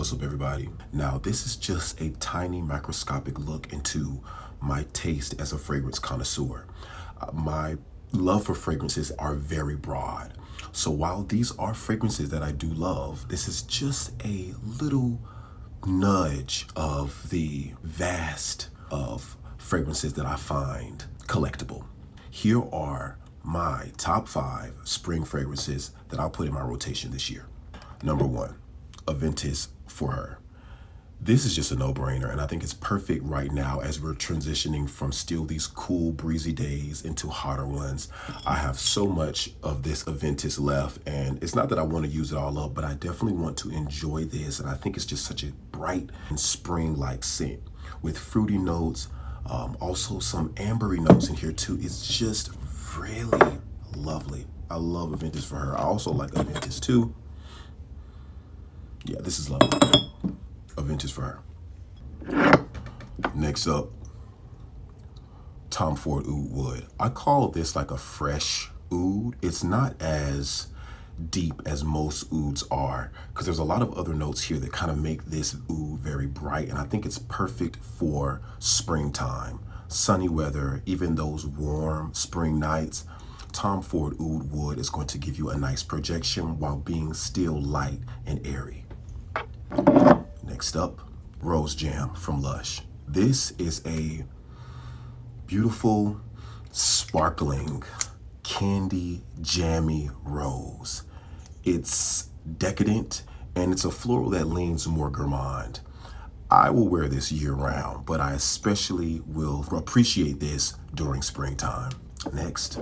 What's up, everybody? Now, this is just a tiny microscopic look into my taste as a fragrance connoisseur. My love for fragrances are very broad. So while these are fragrances that I do love, this is just a little nudge of the vast of fragrances that I find collectible. Here are my top 5 spring fragrances that I'll put in my rotation this year. Number 1, Aventus for Her. This is just a no-brainer, and I think it's perfect right now as we're transitioning from still these cool, breezy days into hotter ones. I have so much of this Aventus left, and it's not that I want to use it all up, but I definitely want to enjoy this, and I think it's just such a bright and spring-like scent with fruity notes, also some ambery notes in here too. It's just really lovely. I love Aventus for Her. I also like Aventus too. Yeah, this is lovely. Aventus for Her. Next up, Ford Oud Wood. I call this like a fresh oud. It's not as deep as most ouds are because there's a lot of other notes here that kind of make this oud very bright, and I think it's perfect for springtime, sunny weather, even those warm spring nights. Ford Oud Wood is going to give you a nice projection while being still light and airy. Next up, Rose Jam from Lush. This is a beautiful, sparkling, candy, jammy rose. It's decadent, and it's a floral that leans more gourmand. I will wear this year round, but I especially will appreciate this during springtime. Next,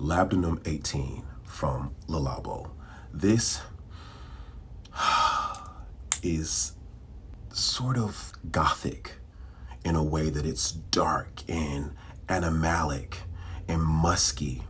Labdabum 18 from Lelabo. This is sort of gothic in a way that it's dark and animalic and musky.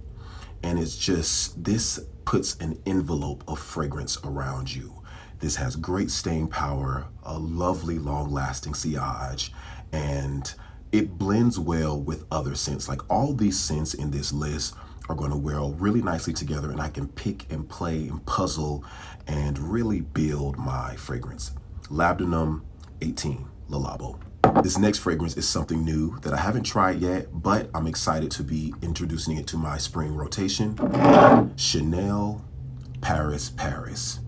And it's just, this puts an envelope of fragrance around you. This has great staying power, a lovely long-lasting sillage, and it blends well with other scents. Like all these scents in this list are going to wear really nicely together, and I can pick and play and puzzle and really build my fragrance. Labdabum 18, Lelabo. This next fragrance is something new that I haven't tried yet, but I'm excited to be introducing it to my spring rotation. Chanel Paris Paris.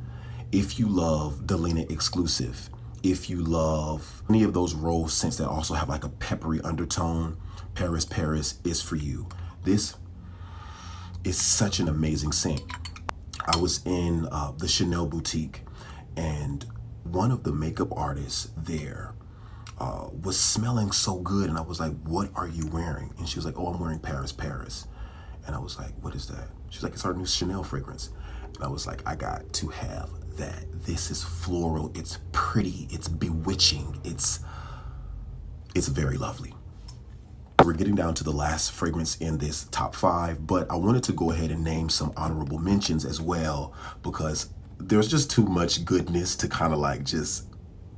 If you love Delina exclusive, if you love any of those rose scents that also have like a peppery undertone, Paris Paris is for you. This is such an amazing scent. I was in the Chanel boutique, and one of the makeup artists there was smelling so good, and I was like, what are you wearing? And she was like, oh, I'm wearing Paris Paris. And I was like, what is that? She's like, it's our new Chanel fragrance. And I was like, I got to have that. This is floral, it's pretty, it's bewitching, it's very lovely. We're getting down to the last fragrance in this top 5, but I wanted to go ahead and name some honorable mentions as well, because there's just too much goodness to kind of like just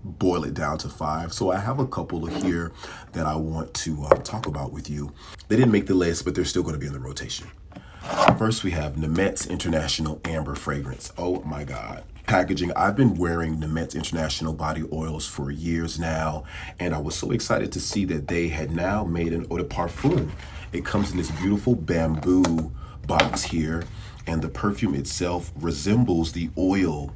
boil it down to 5. So I have a couple here that I want to talk about with you. They didn't make the list, but they're still going to be in the rotation. First, we have Nemet's International Amber Fragrance. Oh my God. Packaging. I've been wearing Nemet's International body oils for years now, and I was so excited to see that they had now made an eau de parfum. It comes in this beautiful bamboo box here, and the perfume itself resembles the oil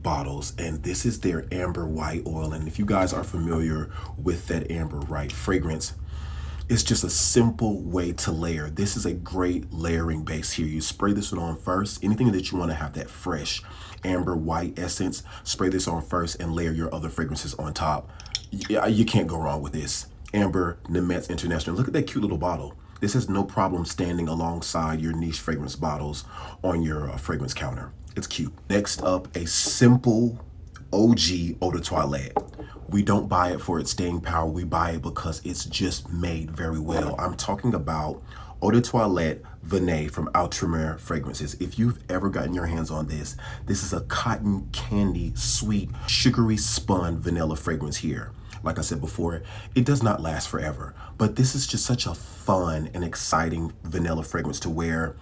bottles, and this is their amber white oil. And if you guys are familiar with that amber white fragrance, it's just a simple way to layer. This is a great layering base here. You spray this one on first. Anything that you want to have that fresh amber white essence, spray this on first and layer your other fragrances on top. Yeah, you can't go wrong with this. Amber Nemet's International. Look at that cute little bottle. This has no problem standing alongside your niche fragrance bottles on your fragrance counter. It's cute. Next up, a simple OG eau de toilette. We don't buy it for its staying power. We buy it because it's just made very well. I'm talking about Eau de Toilette Vanille from Atelier Fragrances. If you've ever gotten your hands on this, this is a cotton candy, sweet, sugary spun vanilla fragrance here. Like I said before, it does not last forever, but this is just such a fun and exciting vanilla fragrance to wear.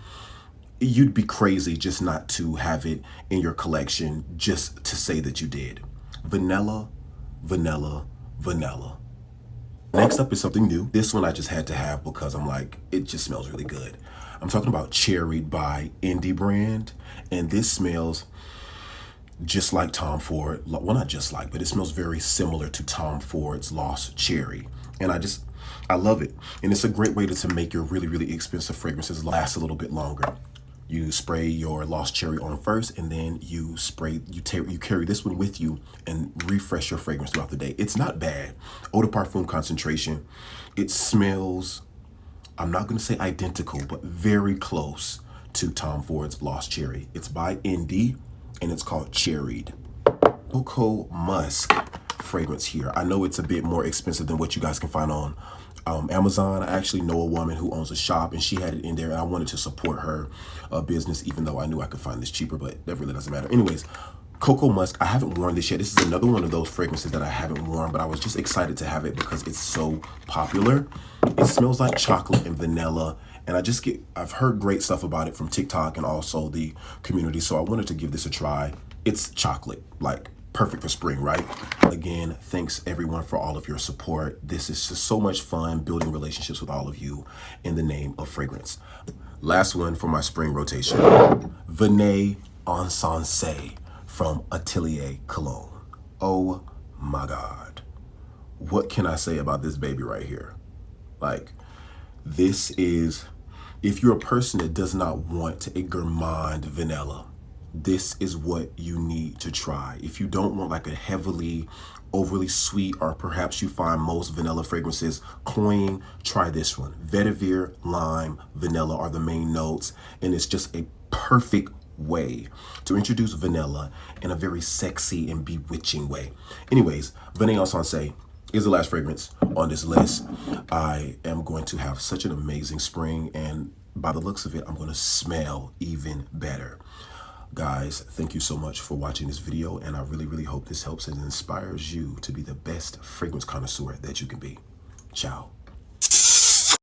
You'd be crazy just not to have it in your collection, just to say that you did. vanilla, vanilla, vanilla. Next up is something new. This one I just had to have because I'm like, it just smells really good. I'm talking about Cherried by Indie brand. And this smells just like Tom Ford. Well, not just like, but it smells very similar to Tom Ford's Lost Cherry. And I love it. And it's a great way to make your really, really expensive fragrances last a little bit longer. You spray your Lost Cherry on first, and then you carry this one with you and refresh your fragrance throughout the day. It's not bad. Eau de parfum concentration. It smells, I'm not going to say identical, but very close to Tom Ford's Lost Cherry. It's by Indie, and it's called Cherried. Cocoa Musk fragrance here. I know it's a bit more expensive than what you guys can find on Amazon. I actually know a woman who owns a shop, and she had it in there, and I wanted to support her business, even though I knew I could find this cheaper, but that really doesn't matter. Anyways, Cocoa Musk, I haven't worn this yet. This is another one of those fragrances that I haven't worn, but I was just excited to have it because it's so popular. It smells like chocolate and vanilla, and I've heard great stuff about it from TikTok and also the community, so I wanted to give this a try. It's chocolate, like perfect for spring, right? Again, thanks everyone for all of your support. This is just so much fun building relationships with all of you in the name of fragrance. Last one for my spring rotation, Vanille Insensee from Atelier Cologne. Oh my God. What can I say about this baby right here? Like, this is, if you're a person that does not want a gourmand vanilla, this is what you need to try. If you don't want like a heavily, overly sweet, or perhaps you find most vanilla fragrances cloying, try this one. Vetiver, lime, vanilla are the main notes, and it's just a perfect way to introduce vanilla in a very sexy and bewitching way. Anyways, Vanille Insensee is the last fragrance on this list. I am going to have such an amazing spring, and by the looks of it, I'm going to smell even better. Guys, thank you so much for watching this video, and I really, really hope this helps and inspires you to be the best fragrance connoisseur that you can be. Ciao.